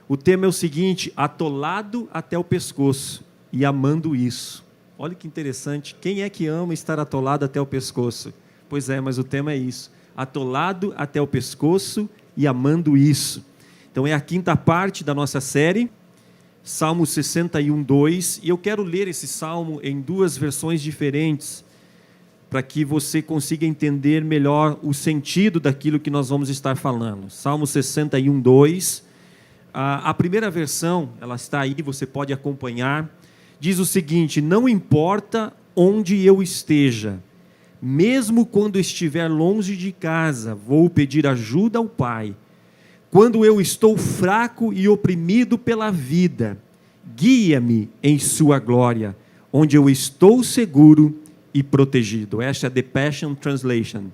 O tema é o seguinte: atolado até o pescoço e amando isso. Olha que interessante, quem é que ama estar atolado até o pescoço? Pois é, mas o tema é isso, atolado até o pescoço e amando isso. Então é a quinta parte da nossa série, Salmo 61, 2, e eu quero ler esse salmo em duas versões diferentes, para que você consiga entender melhor o sentido daquilo que nós vamos estar falando. Salmo 61, 2, a primeira versão, ela está aí, você pode acompanhar, diz o seguinte: não importa onde eu esteja, mesmo quando estiver longe de casa, vou pedir ajuda ao Pai. Quando eu estou fraco e oprimido pela vida, guia-me em sua glória, onde eu estou seguro e protegido. Esta é a The Passion Translation.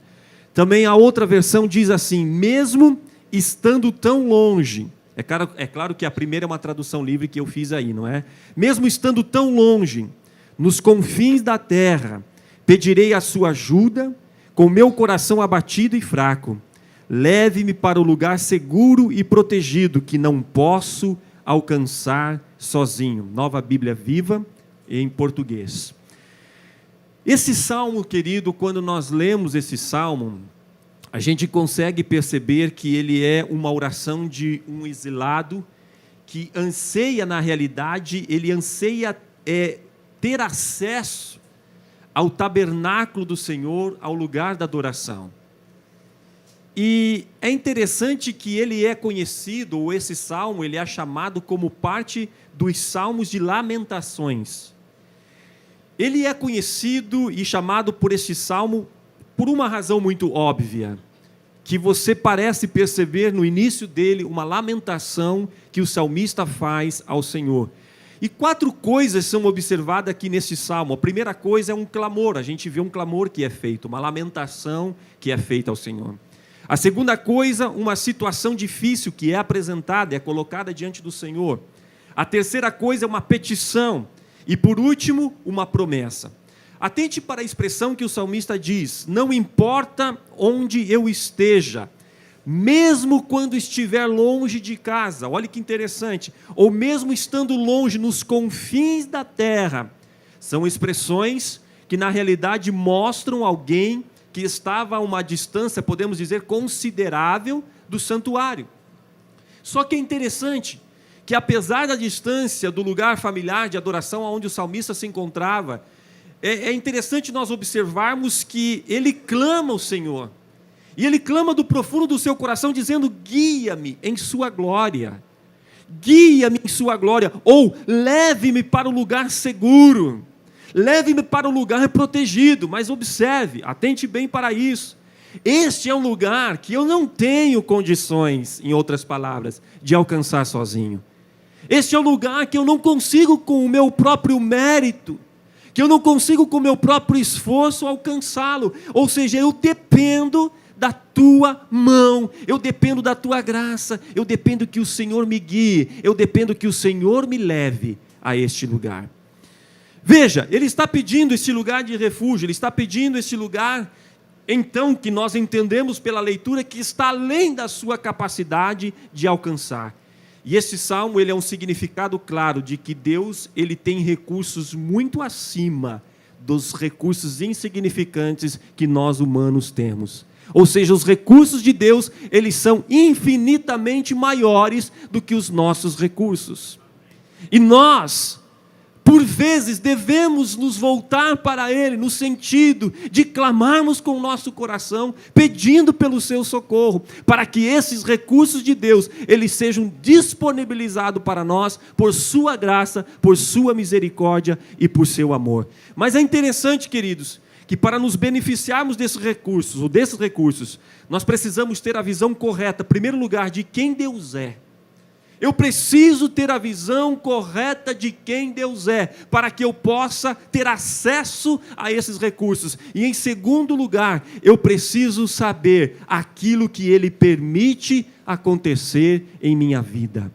Também a outra versão diz assim: mesmo estando tão longe, é claro que a primeira é uma tradução livre que eu fiz aí, não é? Mesmo estando tão longe, nos confins da terra, pedirei a sua ajuda, com meu coração abatido e fraco. Leve-me para o lugar seguro e protegido, que não posso alcançar sozinho. Nova Bíblia Viva, em português. Esse salmo, querido, quando nós lemos esse salmo, a gente consegue perceber que ele é uma oração de um exilado que anseia, na realidade, ele anseia ter acesso ao tabernáculo do Senhor, ao lugar da adoração. E é interessante que ele é conhecido, ou esse salmo, ele é chamado como parte dos salmos de lamentações. Ele é conhecido e chamado por este salmo por uma razão muito óbvia, que você parece perceber no início dele uma lamentação que o salmista faz ao Senhor. E 4 coisas são observadas aqui neste salmo. A primeira coisa é um clamor, a gente vê um clamor que é feito, uma lamentação que é feita ao Senhor. A segunda coisa, uma situação difícil que é apresentada, é colocada diante do Senhor. A terceira coisa é uma petição. E por último, uma promessa. Atente para a expressão que o salmista diz: não importa onde eu esteja, mesmo quando estiver longe de casa, olha que interessante, ou mesmo estando longe nos confins da terra, são expressões que na realidade mostram alguém que estava a uma distância, podemos dizer, considerável do santuário. Só que é interessante que, apesar da distância do lugar familiar de adoração onde o salmista se encontrava, é interessante nós observarmos que ele clama ao Senhor, e ele clama do profundo do seu coração, dizendo: guia-me em sua glória, guia-me em sua glória, ou leve-me para o lugar seguro, leve-me para o lugar protegido. Mas observe, atente bem para isso, este é um lugar que eu não tenho condições, em outras palavras, de alcançar sozinho. Este é um lugar que eu não consigo com o meu próprio mérito, que eu não consigo com o meu próprio esforço alcançá-lo. Ou seja, eu dependo da tua mão, eu dependo da tua graça, eu dependo que o Senhor me guie, eu dependo que o Senhor me leve a este lugar. Veja, ele está pedindo este lugar de refúgio, ele está pedindo este lugar, então, que nós entendemos pela leitura, que está além da sua capacidade de alcançar. E esse salmo, ele é um significado claro de que Deus, ele tem recursos muito acima dos recursos insignificantes que nós humanos temos. Ou seja, os recursos de Deus, eles são infinitamente maiores do que os nossos recursos. E nós, por vezes, devemos nos voltar para Ele, no sentido de clamarmos com o nosso coração, pedindo pelo seu socorro, para que esses recursos de Deus, eles sejam disponibilizados para nós, por sua graça, por sua misericórdia e por seu amor. Mas é interessante, queridos, que para nos beneficiarmos desses recursos, nós precisamos ter a visão correta, em primeiro lugar, de quem Deus é. Eu preciso ter a visão correta de quem Deus é, para que eu possa ter acesso a esses recursos. E em segundo lugar, eu preciso saber aquilo que Ele permite acontecer em minha vida.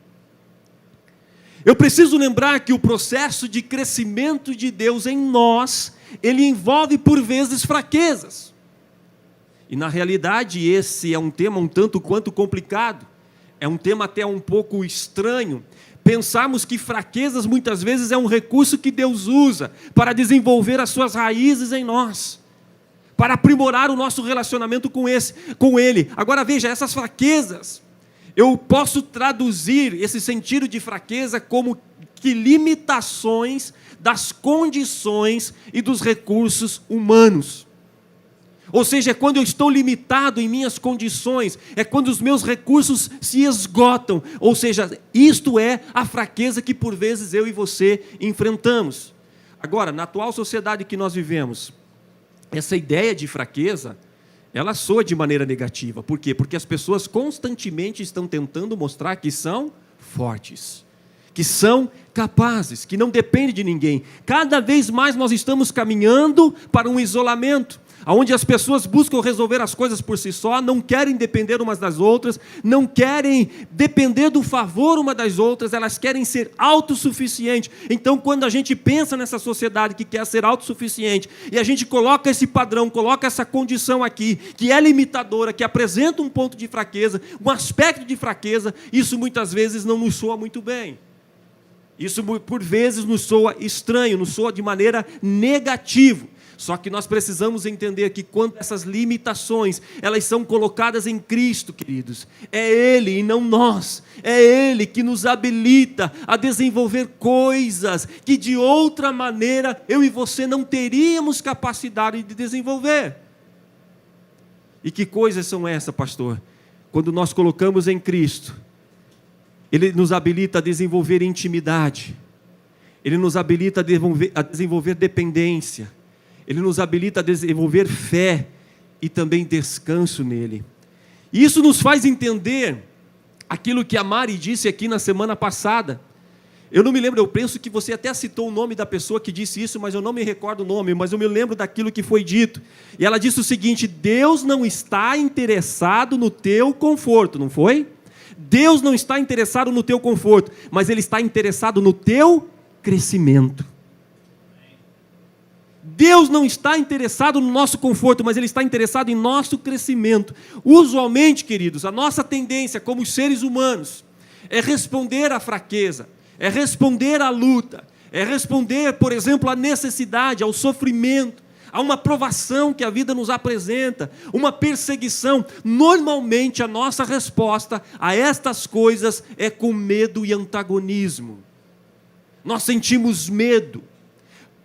Eu preciso lembrar que o processo de crescimento de Deus em nós, ele envolve por vezes fraquezas. E na realidade esse é um tema um tanto quanto complicado. É um tema até um pouco estranho, pensarmos que fraquezas muitas vezes é um recurso que Deus usa para desenvolver as suas raízes em nós, para aprimorar o nosso relacionamento com Ele. Agora veja, essas fraquezas, eu posso traduzir esse sentido de fraqueza como que limitações das condições e dos recursos humanos. Ou seja, é quando eu estou limitado em minhas condições, é quando os meus recursos se esgotam. Ou seja, isto é a fraqueza que por vezes eu e você enfrentamos. Agora, na atual sociedade que nós vivemos, essa ideia de fraqueza, ela soa de maneira negativa. Por quê? Porque as pessoas constantemente estão tentando mostrar que são fortes, que são capazes, que não dependem de ninguém. Cada vez mais nós estamos caminhando para um isolamento, onde as pessoas buscam resolver as coisas por si só, não querem depender umas das outras, não querem depender do favor uma das outras, elas querem ser autossuficientes. Então, quando a gente pensa nessa sociedade que quer ser autossuficiente, e a gente coloca esse padrão, coloca essa condição aqui, que é limitadora, que apresenta um ponto de fraqueza, um aspecto de fraqueza, isso muitas vezes não nos soa muito bem. Isso por vezes nos soa estranho, nos soa de maneira negativa. Só que nós precisamos entender que quando essas limitações, elas são colocadas em Cristo, queridos, é Ele e não nós, é Ele que nos habilita a desenvolver coisas que de outra maneira eu e você não teríamos capacidade de desenvolver. E que coisas são essas, pastor? Quando nós colocamos em Cristo, Ele nos habilita a desenvolver intimidade, Ele nos habilita a desenvolver dependência, Ele nos habilita a desenvolver fé e também descanso nele. E isso nos faz entender aquilo que a Mari disse aqui na semana passada. Eu não me lembro, eu penso que você até citou o nome da pessoa que disse isso, mas eu não me recordo o nome, mas eu me lembro daquilo que foi dito. E ela disse o seguinte: Deus não está interessado no teu conforto, não foi? Deus não está interessado no teu conforto, mas Ele está interessado no teu crescimento. Deus não está interessado no nosso conforto, mas Ele está interessado em nosso crescimento. Usualmente, queridos, a nossa tendência como seres humanos é responder à fraqueza, é responder à luta, é responder, por exemplo, à necessidade, ao sofrimento, a uma provação que a vida nos apresenta, uma perseguição. Normalmente a nossa resposta a estas coisas é com medo e antagonismo. Nós sentimos medo.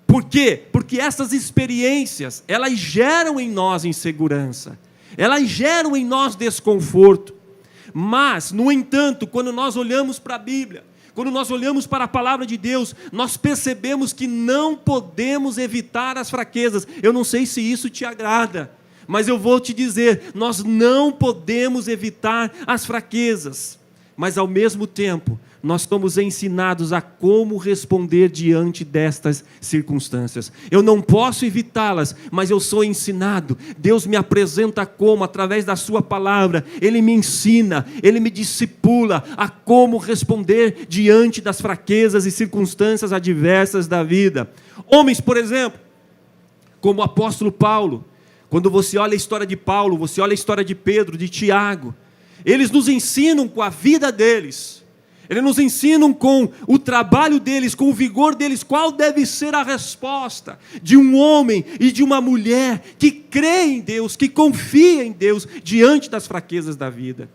Por quê? Porque essas experiências, elas geram em nós insegurança, elas geram em nós desconforto. Mas, no entanto, quando nós olhamos para a Bíblia, quando nós olhamos para a palavra de Deus, nós percebemos que não podemos evitar as fraquezas. Eu não sei se isso te agrada, mas eu vou te dizer, nós não podemos evitar as fraquezas, mas ao mesmo tempo, nós somos ensinados a como responder diante destas circunstâncias. Eu não posso evitá-las, mas eu sou ensinado. Deus me apresenta como, através da sua palavra, Ele me ensina, Ele me discipula a como responder diante das fraquezas e circunstâncias adversas da vida. Homens, por exemplo, como o apóstolo Paulo, quando você olha a história de Paulo, você olha a história de Pedro, de Tiago, eles nos ensinam com a vida deles, eles nos ensinam com o trabalho deles, com o vigor deles, qual deve ser a resposta de um homem e de uma mulher que crê em Deus, que confia em Deus diante das fraquezas da vida.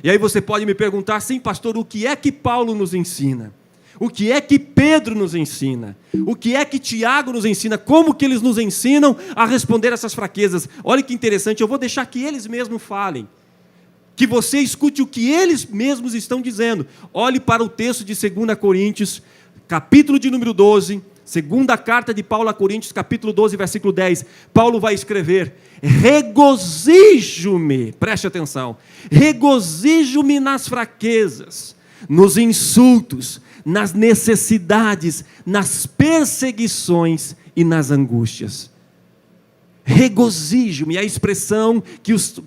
E aí você pode me perguntar, sim, pastor, o que é que Paulo nos ensina? O que é que Pedro nos ensina? O que é que Tiago nos ensina? Como que eles nos ensinam a responder essas fraquezas? Olha que interessante, eu vou deixar que eles mesmos falem, que você escute o que eles mesmos estão dizendo. Olhe para o texto de 2 Coríntios, capítulo de número 12, segunda carta de Paulo a Coríntios, capítulo 12, versículo 10. Paulo vai escrever: regozijo-me, preste atenção, regozijo-me nas fraquezas, nos insultos, nas necessidades, nas perseguições e nas angústias. Regozijo-me, é a expressão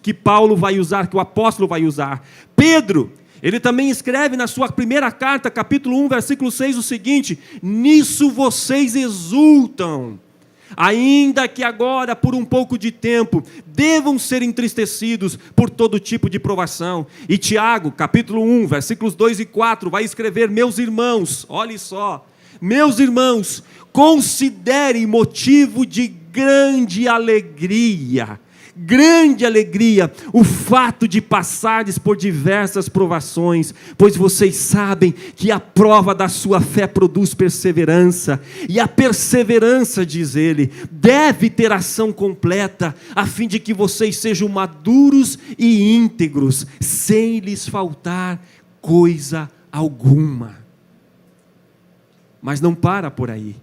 que Paulo vai usar, que o apóstolo vai usar. Pedro, ele também escreve na sua primeira carta, capítulo 1, versículo 6, o seguinte: nisso vocês exultam, ainda que agora, por um pouco de tempo, devam ser entristecidos por todo tipo de provação. E Tiago, capítulo 1, versículos 2 e 4, vai escrever: meus irmãos, olhe só, meus irmãos, considerem motivo de grande alegria, o fato de passardes por diversas provações, pois vocês sabem que a prova da sua fé produz perseverança, e a perseverança, diz ele, deve ter ação completa, a fim de que vocês sejam maduros e íntegros, sem lhes faltar coisa alguma. Mas não para por aí.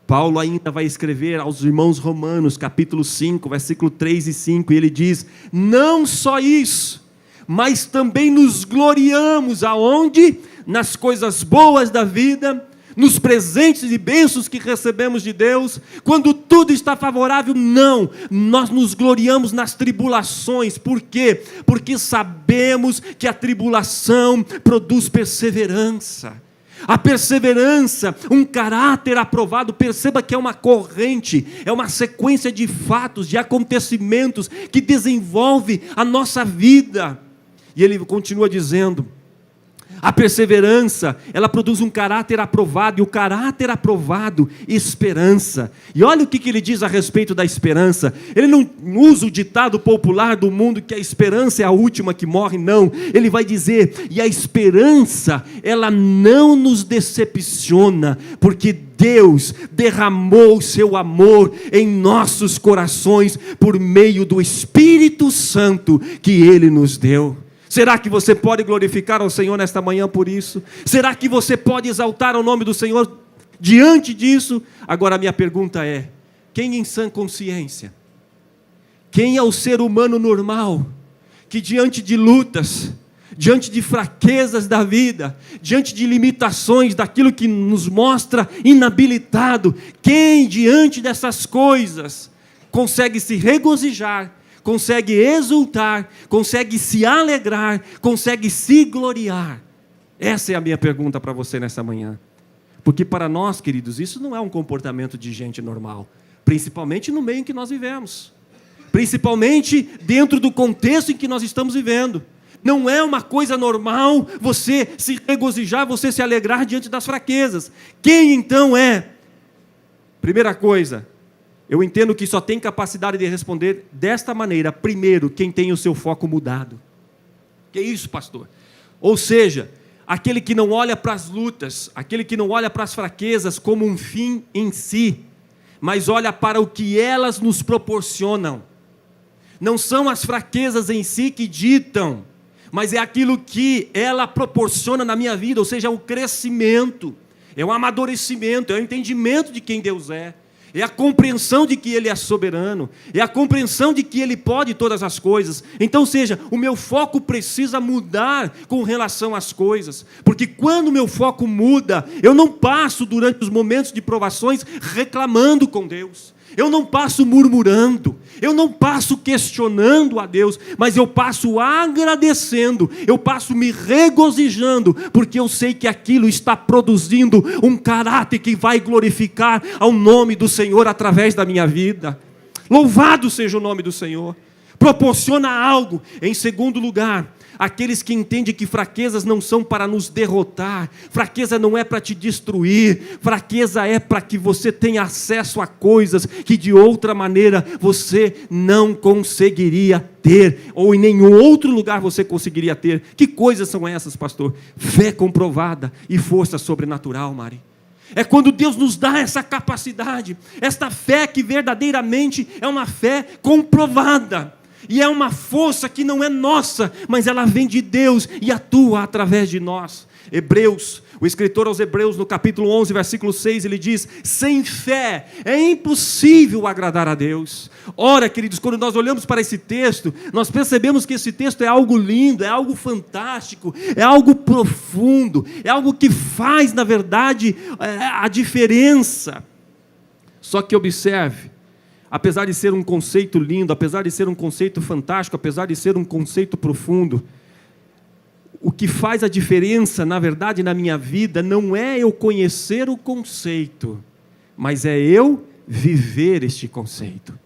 Paulo ainda vai escrever aos irmãos romanos, capítulo 5, versículo 3 e 5, e ele diz: não só isso, mas também nos gloriamos aonde? Nas coisas boas da vida, nos presentes e bênçãos que recebemos de Deus. Quando tudo está favorável, não, nós nos gloriamos nas tribulações. Por quê? Porque sabemos que a tribulação produz perseverança. A perseverança, um caráter aprovado, perceba que é uma corrente, é uma sequência de fatos, de acontecimentos que desenvolve a nossa vida. E ele continua dizendo: a perseverança, ela produz um caráter aprovado, e o caráter aprovado, esperança. E olha o que ele diz a respeito da esperança. Ele não usa o ditado popular do mundo que a esperança é a última que morre, não. Ele vai dizer: e a esperança, ela não nos decepciona, porque Deus derramou o seu amor em nossos corações, por meio do Espírito Santo que Ele nos deu. Será que você pode glorificar ao Senhor nesta manhã por isso? Será que você pode exaltar o nome do Senhor diante disso? Agora a minha pergunta é: quem em sã consciência, quem é o ser humano normal, que diante de lutas, diante de fraquezas da vida, diante de limitações, daquilo que nos mostra inabilitado, quem diante dessas coisas consegue se regozijar, consegue exultar, consegue se alegrar, consegue se gloriar? Essa é a minha pergunta para você nessa manhã. Porque para nós, queridos, isso não é um comportamento de gente normal, principalmente no meio em que nós vivemos, principalmente dentro do contexto em que nós estamos vivendo. Não é uma coisa normal você se regozijar, você se alegrar diante das fraquezas. Quem então é? Primeira coisa, eu entendo que só tem capacidade de responder desta maneira: primeiro, quem tem o seu foco mudado. Que isso, pastor? Ou seja, aquele que não olha para as lutas, aquele que não olha para as fraquezas como um fim em si, mas olha para o que elas nos proporcionam. Não são as fraquezas em si que ditam, mas é aquilo que ela proporciona na minha vida, ou seja, é o crescimento, é o amadurecimento, é o entendimento de quem Deus é a compreensão de que Ele é soberano, é a compreensão de que Ele pode todas as coisas. Então, seja, o meu foco precisa mudar com relação às coisas, porque quando o meu foco muda, eu não passo durante os momentos de provações reclamando com Deus, eu não passo murmurando, eu não passo questionando a Deus, mas eu passo agradecendo, eu passo me regozijando, porque eu sei que aquilo está produzindo um caráter que vai glorificar ao nome do Senhor através da minha vida. Louvado seja o nome do Senhor. Proporciona algo. Em segundo lugar, aqueles que entendem que fraquezas não são para nos derrotar, fraqueza não é para te destruir, fraqueza é para que você tenha acesso a coisas que de outra maneira você não conseguiria ter, ou em nenhum outro lugar você conseguiria ter. Que coisas são essas, pastor? Fé comprovada e força sobrenatural, Mari. É quando Deus nos dá essa capacidade, esta fé que verdadeiramente é uma fé comprovada. E é uma força que não é nossa, mas ela vem de Deus e atua através de nós. Hebreus, o escritor aos Hebreus, no capítulo 11, versículo 6, ele diz: sem fé é impossível agradar a Deus. Ora, queridos, quando nós olhamos para esse texto, nós percebemos que esse texto é algo lindo, é algo fantástico, é algo profundo, é algo que faz, na verdade, a diferença. Só que observe, apesar de ser um conceito lindo, apesar de ser um conceito fantástico, apesar de ser um conceito profundo, o que faz a diferença, na verdade, na minha vida, não é eu conhecer o conceito, mas é eu viver este conceito.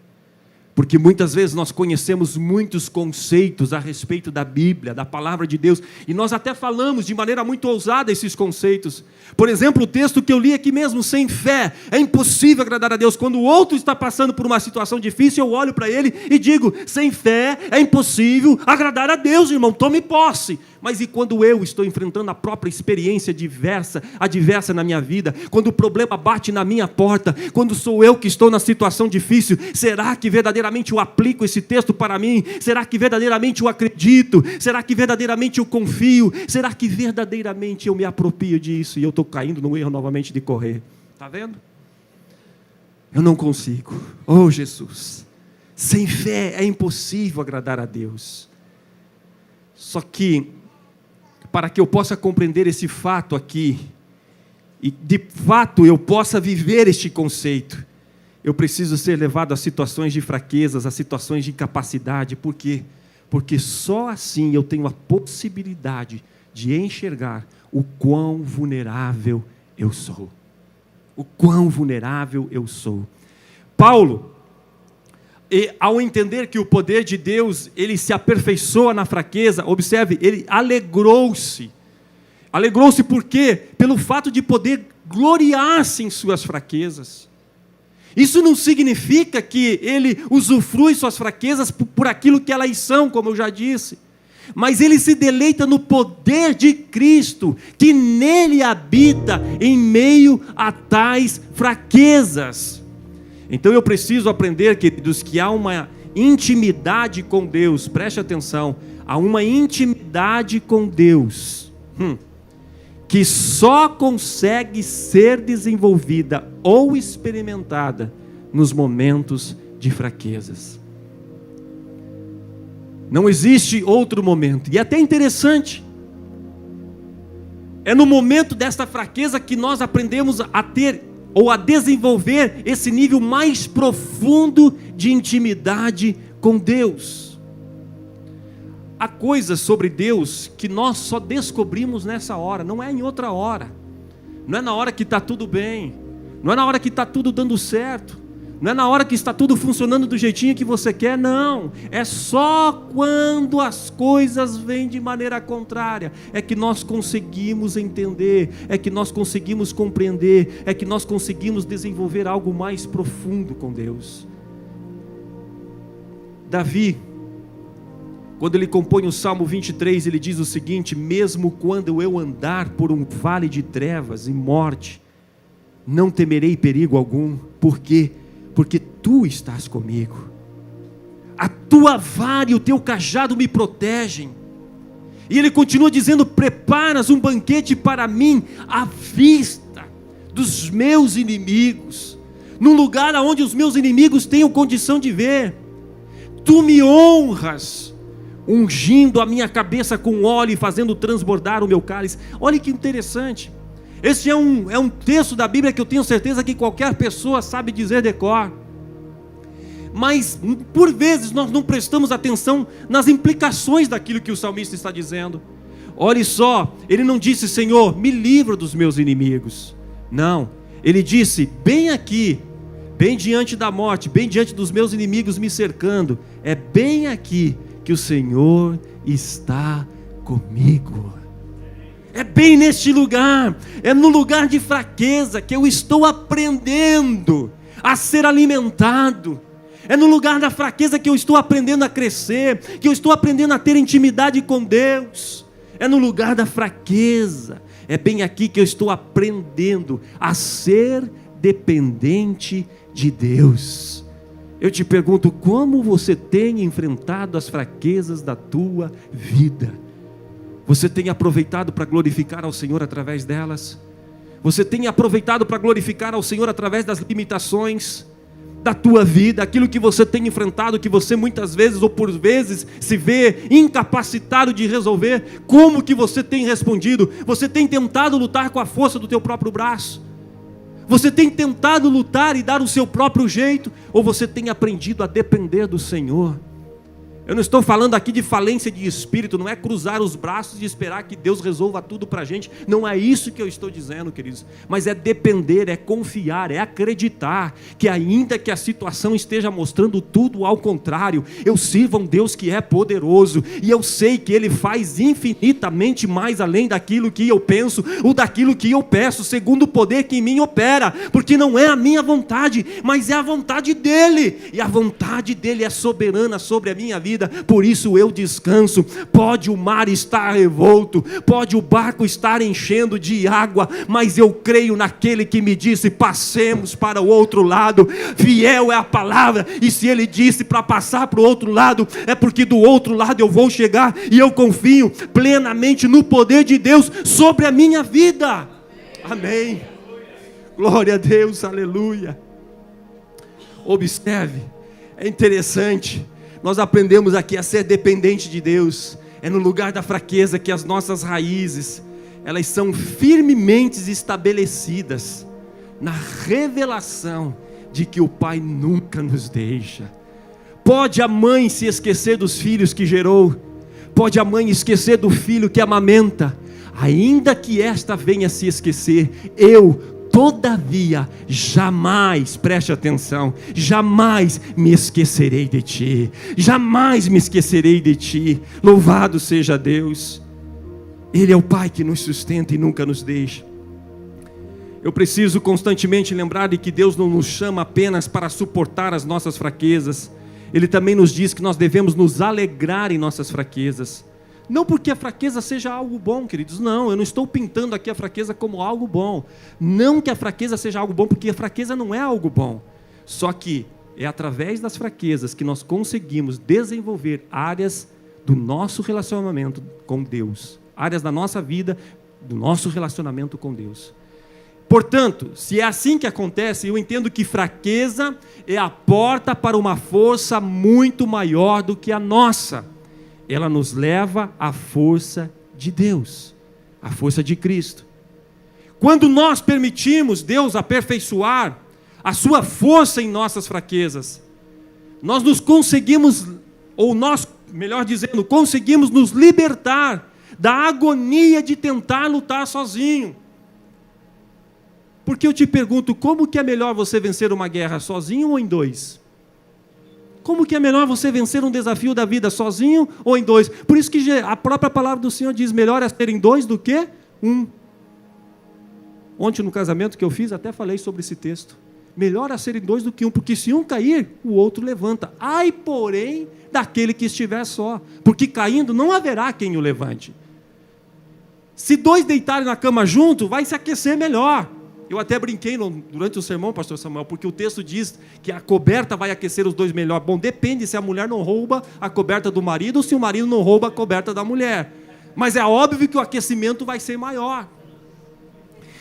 Porque muitas vezes nós conhecemos muitos conceitos a respeito da Bíblia, da palavra de Deus, e nós até falamos de maneira muito ousada esses conceitos. Por exemplo, o texto que eu li aqui mesmo, sem fé é impossível agradar a Deus. Quando o outro está passando por uma situação difícil, eu olho para ele e digo, sem fé é impossível agradar a Deus, irmão, tome posse. Mas e quando eu estou enfrentando a própria experiência adversa na minha vida, quando o problema bate na minha porta, quando sou eu que estou na situação difícil, será que verdadeiramente eu aplico esse texto para mim? Será que verdadeiramente eu acredito? Será que verdadeiramente eu confio? Será que verdadeiramente eu me aproprio disso? E eu estou caindo no erro novamente de correr. Está vendo? Eu não consigo. Oh, Jesus! Sem fé é impossível agradar a Deus. Só que, para que eu possa compreender esse fato aqui, e de fato eu possa viver este conceito, eu preciso ser levado a situações de fraquezas, a situações de incapacidade. Por quê? Porque só assim eu tenho a possibilidade de enxergar o quão vulnerável eu sou. O quão vulnerável eu sou. Paulo, ao entender que o poder de Deus, ele se aperfeiçoa na fraqueza, observe, ele alegrou-se. Alegrou-se por quê? Pelo fato de poder gloriar-se em suas fraquezas. Isso não significa que ele usufrui suas fraquezas por aquilo que elas são, como eu já disse. Mas ele se deleita no poder de Cristo, que nele habita em meio a tais fraquezas. Então eu preciso aprender, queridos, que há uma intimidade com Deus, preste atenção, há uma intimidade com Deus, que só consegue ser desenvolvida ou experimentada nos momentos de fraquezas. Não existe outro momento. E é até interessante, é no momento desta fraqueza que nós aprendemos a ter ou a desenvolver esse nível mais profundo de intimidade com Deus. Há coisas sobre Deus que nós só descobrimos nessa hora, não é em outra hora. Não é na hora que está tudo bem, não é na hora que está tudo dando certo, não é na hora que está tudo funcionando do jeitinho que você quer, não. É só quando as coisas vêm de maneira contrária, é que nós conseguimos entender, é que nós conseguimos compreender, é que nós conseguimos desenvolver algo mais profundo com Deus. Davi, quando ele compõe o Salmo 23, ele diz o seguinte: mesmo quando eu andar por um vale de trevas e morte, não temerei perigo algum. Por quê? Porque tu estás comigo. A tua vara e o teu cajado me protegem. E ele continua dizendo: preparas um banquete para mim à vista dos meus inimigos, num lugar onde os meus inimigos tenham condição de ver. Tu me honras, ungindo a minha cabeça com óleo e fazendo transbordar o meu cálice. Olha que interessante. Este é um texto da Bíblia que eu tenho certeza que qualquer pessoa sabe dizer de cor. Mas, por vezes, nós não prestamos atenção nas implicações daquilo que o salmista está dizendo. Olhe só, ele não disse: Senhor, me livra dos meus inimigos. Não, ele disse: bem aqui, bem diante da morte, bem diante dos meus inimigos me cercando, é bem aqui que o Senhor está comigo. É bem neste lugar, é no lugar de fraqueza que eu estou aprendendo a ser alimentado. É no lugar da fraqueza que eu estou aprendendo a crescer, que eu estou aprendendo a ter intimidade com Deus. É no lugar da fraqueza, é bem aqui que eu estou aprendendo a ser dependente de Deus. Eu te pergunto, como você tem enfrentado as fraquezas da tua vida? Você tem aproveitado para glorificar ao Senhor através delas? Você tem aproveitado para glorificar ao Senhor através das limitações da tua vida, aquilo que você tem enfrentado, que você muitas vezes ou por vezes se vê incapacitado de resolver? Como que você tem respondido? Você tem tentado lutar com a força do teu próprio braço? Você tem tentado lutar e dar o seu próprio jeito? Ou você tem aprendido a depender do Senhor? Eu não estou falando aqui de falência de espírito, não é cruzar os braços e esperar que Deus resolva tudo para a gente. Não é isso que eu estou dizendo, queridos. Mas é depender, é confiar, é acreditar que ainda que a situação esteja mostrando tudo ao contrário, eu sirvo a um Deus que é poderoso. E eu sei que Ele faz infinitamente mais além daquilo que eu penso ou daquilo que eu peço, segundo o poder que em mim opera. Porque não é a minha vontade, mas é a vontade dEle. E a vontade dEle é soberana sobre a minha vida. Por isso eu descanso. Pode o mar estar revolto, pode o barco estar enchendo de água, mas eu creio naquele que me disse: passemos para o outro lado. Fiel é a palavra, e se Ele disse para passar para o outro lado, é porque do outro lado eu vou chegar, e eu confio plenamente no poder de Deus sobre a minha vida. Amém. Glória a Deus, aleluia. Observe, é interessante, nós aprendemos aqui a ser dependente de Deus. É no lugar da fraqueza que as nossas raízes, elas são firmemente estabelecidas na revelação de que o Pai nunca nos deixa. Pode a mãe se esquecer dos filhos que gerou, pode a mãe esquecer do filho que amamenta, ainda que esta venha se esquecer, todavia, jamais, preste atenção, jamais me esquecerei de ti, jamais me esquecerei de ti. Louvado seja Deus. Ele é o Pai que nos sustenta e nunca nos deixa. Eu preciso constantemente lembrar de que Deus não nos chama apenas para suportar as nossas fraquezas. Ele também nos diz que nós devemos nos alegrar em nossas fraquezas. Não porque a fraqueza seja algo bom, queridos, não, eu não estou pintando aqui a fraqueza como algo bom. Não que a fraqueza seja algo bom, porque a fraqueza não é algo bom. Só que é através das fraquezas que nós conseguimos desenvolver áreas do nosso relacionamento com Deus. Áreas da nossa vida, do nosso relacionamento com Deus. Portanto, se é assim que acontece, eu entendo que fraqueza é a porta para uma força muito maior do que a nossa. Ela nos leva à força de Deus, à força de Cristo. Quando nós permitimos Deus aperfeiçoar a sua força em nossas fraquezas, conseguimos nos libertar da agonia de tentar lutar sozinho. Porque eu te pergunto, como que é melhor você vencer uma guerra, sozinho ou em dois? Como que é melhor você vencer um desafio da vida, sozinho ou em dois? Por isso que a própria palavra do Senhor diz, melhor é ser em dois do que um. Ontem no casamento que eu fiz, até falei sobre esse texto. Melhor é ser em dois do que um, porque se um cair, o outro levanta. Ai, porém, daquele que estiver só, porque caindo não haverá quem o levante. Se dois deitarem na cama junto, vai se aquecer melhor. Eu até brinquei durante o sermão, pastor Samuel, porque o texto diz que a coberta vai aquecer os dois melhor. Bom, depende se a mulher não rouba a coberta do marido ou se o marido não rouba a coberta da mulher. Mas é óbvio que o aquecimento vai ser maior.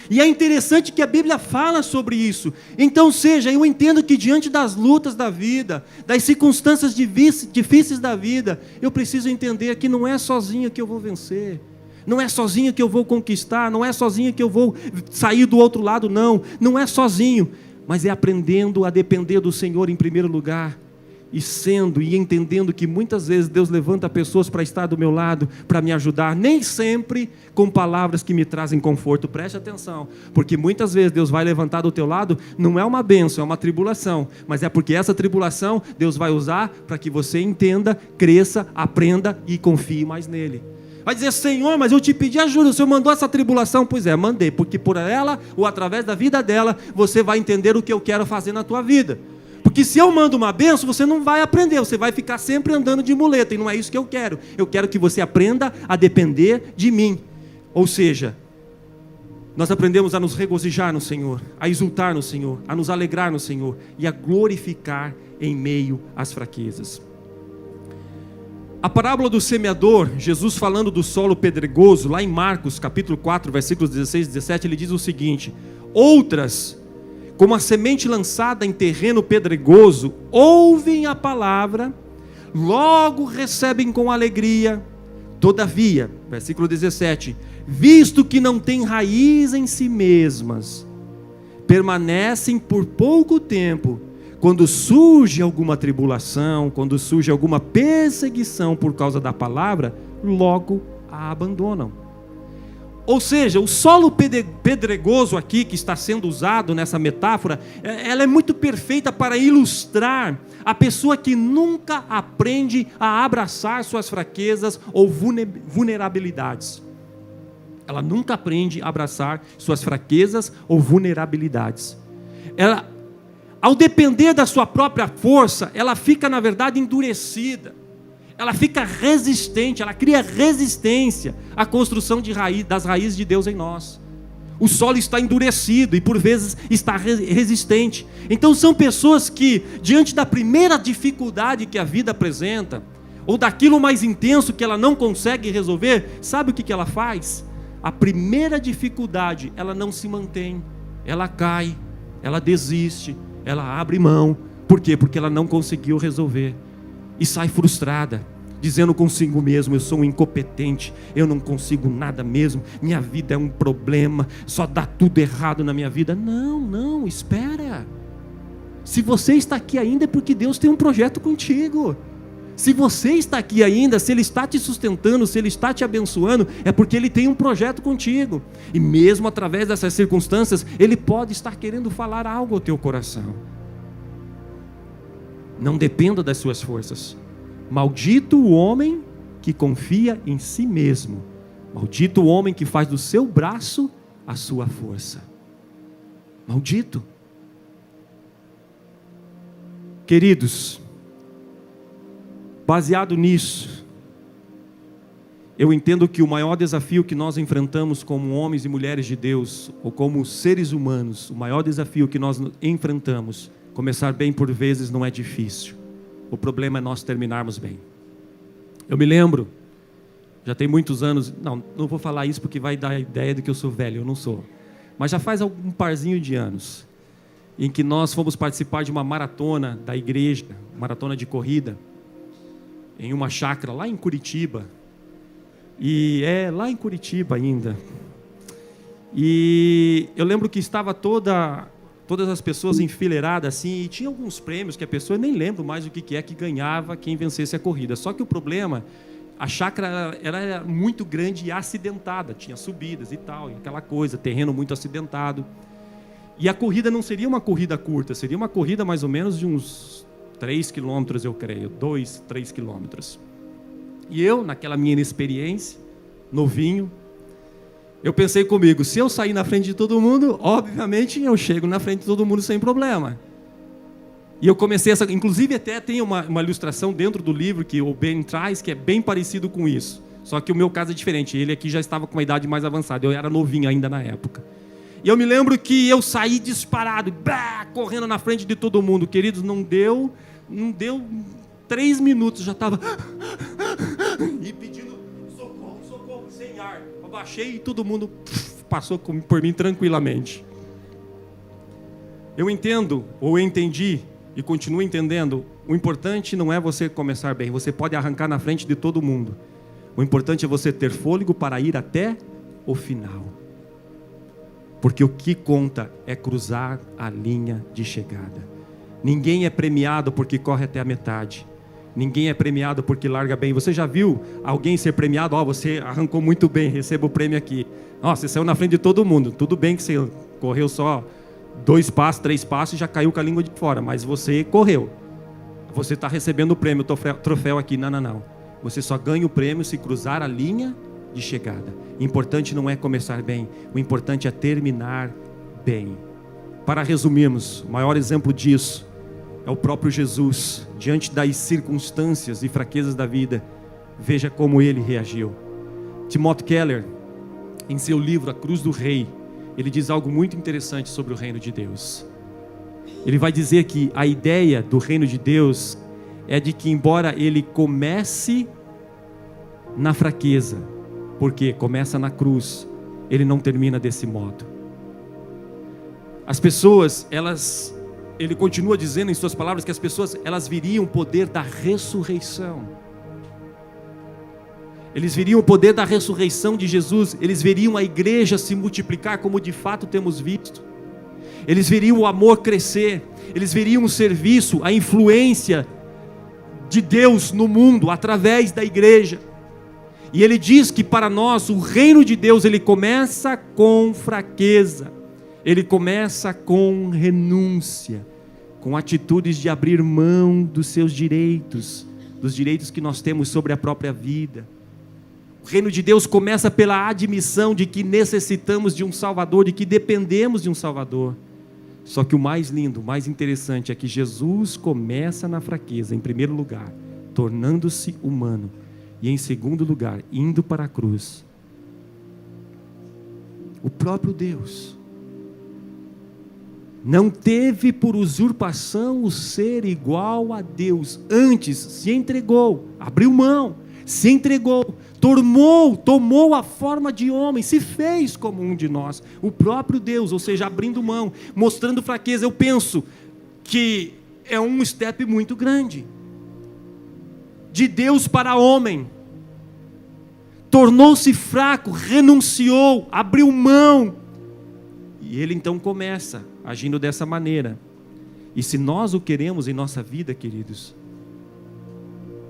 E é interessante que a Bíblia fala sobre isso. Então, eu entendo que diante das lutas da vida, das circunstâncias difíceis da vida, eu preciso entender que não é sozinho que eu vou vencer. Não é sozinho que eu vou conquistar, não é sozinho que eu vou sair do outro lado, não é sozinho, mas é aprendendo a depender do Senhor em primeiro lugar, e entendendo que muitas vezes Deus levanta pessoas para estar do meu lado, para me ajudar, nem sempre com palavras que me trazem conforto. Preste atenção, porque muitas vezes Deus vai levantar do teu lado, não é uma bênção, é uma tribulação, mas é porque essa tribulação Deus vai usar para que você entenda, cresça, aprenda e confie mais nele. Vai dizer, Senhor, mas eu te pedi ajuda, o Senhor mandou essa tribulação. Pois é, mandei, porque por ela, ou através da vida dela, você vai entender o que eu quero fazer na tua vida. Porque se eu mando uma bênção, você não vai aprender, você vai ficar sempre andando de muleta, e não é isso que eu quero. Eu quero que você aprenda a depender de mim. Ou seja, nós aprendemos a nos regozijar no Senhor, a exultar no Senhor, a nos alegrar no Senhor, e a glorificar em meio às fraquezas. A parábola do semeador, Jesus falando do solo pedregoso, lá em Marcos capítulo 4, versículos 16 e 17, ele diz o seguinte: outras, como a semente lançada em terreno pedregoso, ouvem a palavra, logo recebem com alegria, todavia, versículo 17, visto que não têm raiz em si mesmas, permanecem por pouco tempo, quando surge alguma tribulação, quando surge alguma perseguição por causa da palavra, logo a abandonam. Ou seja, o solo pedregoso aqui que está sendo usado nessa metáfora, ela é muito perfeita para ilustrar a pessoa que nunca aprende a abraçar suas fraquezas ou vulnerabilidades. Ela nunca aprende a abraçar suas fraquezas ou vulnerabilidades. Ela, ao depender da sua própria força, ela fica, na verdade, endurecida. Ela fica resistente, ela cria resistência à construção das raízes de Deus em nós. O solo está endurecido e por vezes está resistente. Então são pessoas que, diante da primeira dificuldade que a vida apresenta, ou daquilo mais intenso que ela não consegue resolver, sabe o que ela faz? A primeira dificuldade, ela não se mantém, ela cai, ela desiste, ela abre mão. Por quê? Porque ela não conseguiu resolver. E sai frustrada, dizendo consigo mesmo: eu sou um incompetente, eu não consigo nada mesmo, minha vida é um problema, só dá tudo errado na minha vida. Não, espera. Se você está aqui ainda é porque Deus tem um projeto contigo. Se você está aqui ainda, se Ele está te sustentando, se Ele está te abençoando, é porque Ele tem um projeto contigo. E mesmo através dessas circunstâncias, Ele pode estar querendo falar algo ao teu coração. Não dependa das suas forças. Maldito o homem que confia em si mesmo. Maldito o homem que faz do seu braço a sua força. Maldito. Queridos, baseado nisso, eu entendo que o maior desafio que nós enfrentamos como homens e mulheres de Deus, ou como seres humanos, o maior desafio que nós enfrentamos, começar bem por vezes não é difícil. O problema é nós terminarmos bem. Eu me lembro, já tem muitos anos, não vou falar isso porque vai dar a ideia de que eu sou velho, eu não sou. Mas já faz um parzinho de anos, em que nós fomos participar de uma maratona da igreja, maratona de corrida, em uma chácara lá em Curitiba. E lá em Curitiba ainda. E eu lembro que estava todas as pessoas enfileiradas assim, e tinha alguns prêmios que a pessoa, nem lembro mais o que é, que ganhava quem vencesse a corrida. Só que o problema, a chácara era muito grande e acidentada, tinha subidas e tal, e aquela coisa, terreno muito acidentado. E a corrida não seria uma corrida curta, seria uma corrida mais ou menos de uns 3 quilômetros, eu creio, 2, 3 quilômetros. E eu, naquela minha inexperiência, novinho, eu pensei comigo: se eu sair na frente de todo mundo, obviamente eu chego na frente de todo mundo sem problema. E eu comecei inclusive até tem uma ilustração dentro do livro que o Ben traz, que é bem parecido com isso. Só que o meu caso é diferente, ele aqui já estava com uma idade mais avançada, eu era novinho ainda na época. E eu me lembro que eu saí disparado, correndo na frente de todo mundo. Queridos, não deu 3 minutos, já estava e pedindo socorro, sem ar. Eu baixei e todo mundo passou por mim tranquilamente. Eu entendo, ou eu entendi, e continuo entendendo, o importante não é você começar bem, você pode arrancar na frente de todo mundo. O importante é você ter fôlego para ir até o final. Porque o que conta é cruzar a linha de chegada. Ninguém é premiado porque corre até a metade. Ninguém é premiado porque larga bem. Você já viu alguém ser premiado? Você arrancou muito bem, receba o prêmio aqui. Você saiu na frente de todo mundo. Tudo bem que você correu só 2 passos, 3 passos e já caiu com a língua de fora. Mas você correu. Você está recebendo o prêmio, o troféu aqui. Não. Você só ganha o prêmio se cruzar a linha de chegada. O importante não é começar bem. O importante é terminar bem. Para resumirmos, o maior exemplo disso é o próprio Jesus, diante das circunstâncias e fraquezas da vida. Veja como ele reagiu. Timothy Keller, em seu livro A Cruz do Rei, ele diz algo muito interessante sobre o reino de Deus. Ele vai dizer que a ideia do reino de Deus é de que, embora ele comece na fraqueza, porque começa na cruz, ele não termina desse modo. As pessoas, ele continua dizendo em suas palavras que as pessoas, elas viriam o poder da ressurreição. Eles viriam o poder da ressurreição de Jesus. Eles veriam a igreja se multiplicar como de fato temos visto. eles veriam o amor crescer, eles veriam o serviço, a influência de Deus no mundo, através da igreja. E ele diz que para nós, o reino de Deus, ele começa com fraqueza, ele começa com renúncia, com atitudes de abrir mão dos seus direitos, dos direitos que nós temos sobre a própria vida. O reino de Deus começa pela admissão de que necessitamos de um Salvador, de que dependemos de um Salvador. Só que o mais lindo, o mais interessante é que Jesus começa na fraqueza, em primeiro lugar, tornando-se humano, e em segundo lugar, indo para a cruz. O próprio Deus não teve por usurpação o ser igual a Deus, antes se entregou, abriu mão, se entregou, tomou a forma de homem, se fez como um de nós, o próprio Deus, ou seja, abrindo mão, mostrando fraqueza. Eu penso que é um step muito grande, de Deus para homem, tornou-se fraco, renunciou, abriu mão, e ele então começa agindo dessa maneira. E se nós o queremos em nossa vida, queridos,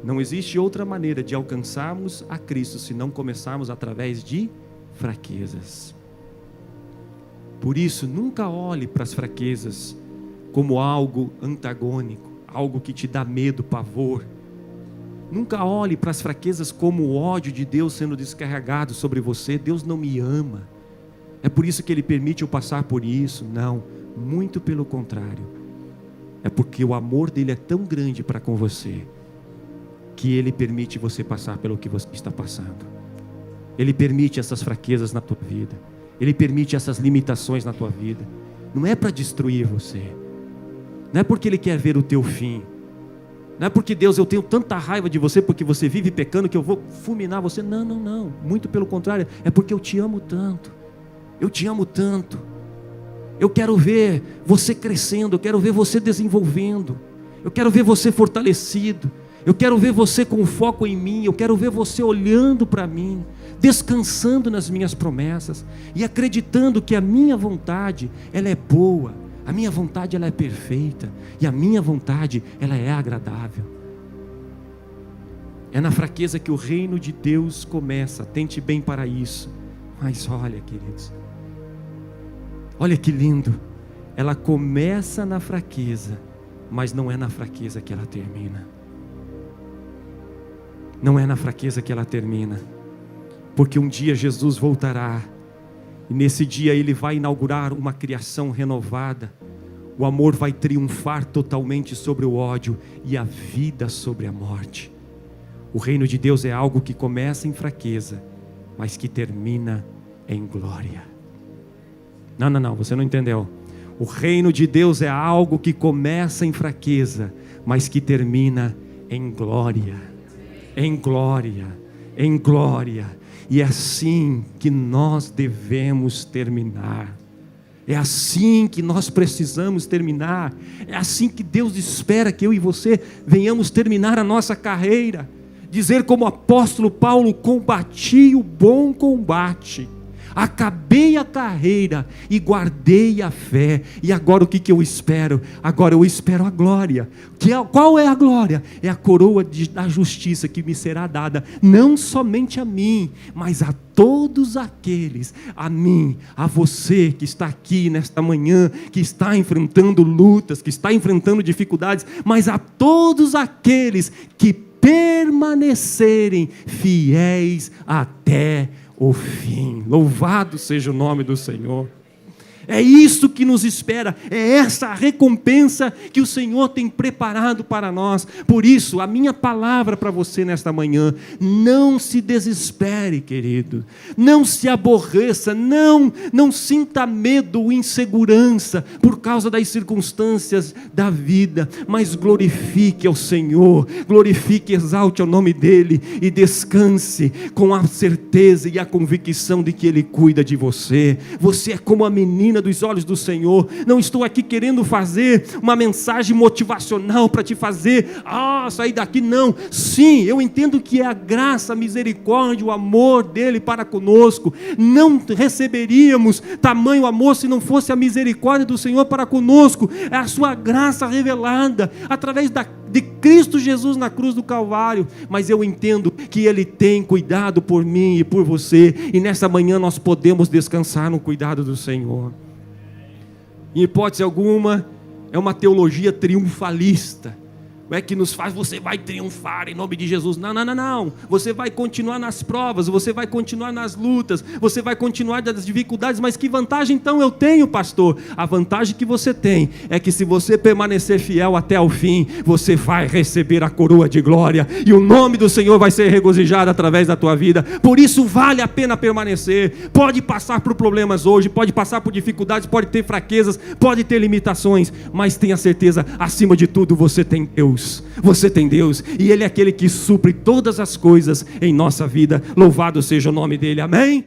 não existe outra maneira de alcançarmos a Cristo se não começarmos através de fraquezas. Por isso, nunca olhe para as fraquezas como algo antagônico, algo que te dá medo, pavor. Nunca olhe para as fraquezas como o ódio de Deus sendo descarregado sobre você. Deus não me ama, é por isso que Ele permite eu passar por isso. Não, muito pelo contrário, é porque o amor dEle é tão grande para com você, que Ele permite você passar pelo que você está passando. Ele permite essas fraquezas na tua vida, Ele permite essas limitações na tua vida. Não é para destruir você, não é porque Ele quer ver o teu fim, não é porque Deus, eu tenho tanta raiva de você porque você vive pecando que eu vou fulminar você. Não, não, não, muito pelo contrário, é porque eu te amo tanto, eu te amo tanto, eu quero ver você crescendo, eu quero ver você desenvolvendo, eu quero ver você fortalecido, eu quero ver você com foco em mim, eu quero ver você olhando para mim, descansando nas minhas promessas e acreditando que a minha vontade, ela é boa, a minha vontade, ela é perfeita, e a minha vontade, ela é agradável. É na fraqueza que o reino de Deus começa. Tente bem para isso. Mas olha, queridos, olha que lindo, ela começa na fraqueza, mas não é na fraqueza que ela termina. Não é na fraqueza que ela termina, porque um dia Jesus voltará, e nesse dia Ele vai inaugurar uma criação renovada. O amor vai triunfar totalmente sobre o ódio, e a vida sobre a morte. O reino de Deus é algo que começa em fraqueza, mas que termina em glória. Não, não, não, você não entendeu. O reino de Deus é algo que começa em fraqueza, mas que termina em glória. Em glória, em glória. E é assim que nós devemos terminar. É assim que nós precisamos terminar. É assim que Deus espera que eu e você venhamos terminar a nossa carreira. Dizer como o apóstolo Paulo: combati o bom combate, acabei a carreira e guardei a fé. E agora o que eu espero? Agora eu espero a glória. Qual é a glória? É a coroa da justiça que me será dada, não somente a mim, mas a todos aqueles, a mim, a você que está aqui nesta manhã, que está enfrentando lutas, que está enfrentando dificuldades, mas a todos aqueles que permanecerem fiéis até o fim. Louvado seja o nome do Senhor. É isso que nos espera, é essa a recompensa que o Senhor tem preparado para nós. Por isso, a minha palavra para você nesta manhã: não se desespere, querido, não se aborreça, não sinta medo ou insegurança por causa das circunstâncias da vida, mas glorifique ao Senhor, glorifique, exalte o nome dEle e descanse com a certeza e a convicção de que Ele cuida de você. Você é como a menina menina dos olhos do Senhor. Não estou aqui querendo fazer uma mensagem motivacional para te fazer sair daqui, não. Sim, eu entendo que é a graça, a misericórdia, o amor dele para conosco. Não receberíamos tamanho amor se não fosse a misericórdia do Senhor para conosco. É a sua graça revelada através de Cristo Jesus na cruz do Calvário. Mas eu entendo que Ele tem cuidado por mim e por você, e nessa manhã nós podemos descansar no cuidado do Senhor. Em hipótese alguma, é uma teologia triunfalista. Não é que nos faz, você vai triunfar em nome de Jesus. Não, não, não, não. Você vai continuar nas provas, você vai continuar nas lutas, você vai continuar nas dificuldades. Mas que vantagem então eu tenho, pastor? A vantagem que você tem é que se você permanecer fiel até o fim, você vai receber a coroa de glória, e o nome do Senhor vai ser regozijado através da tua vida. Por isso vale a pena permanecer. Pode passar por problemas hoje, pode passar por dificuldades, pode ter fraquezas, pode ter limitações, mas tenha certeza, acima de tudo você tem Deus. Você tem Deus, e Ele é aquele que supre todas as coisas em nossa vida. Louvado seja o nome dEle, amém?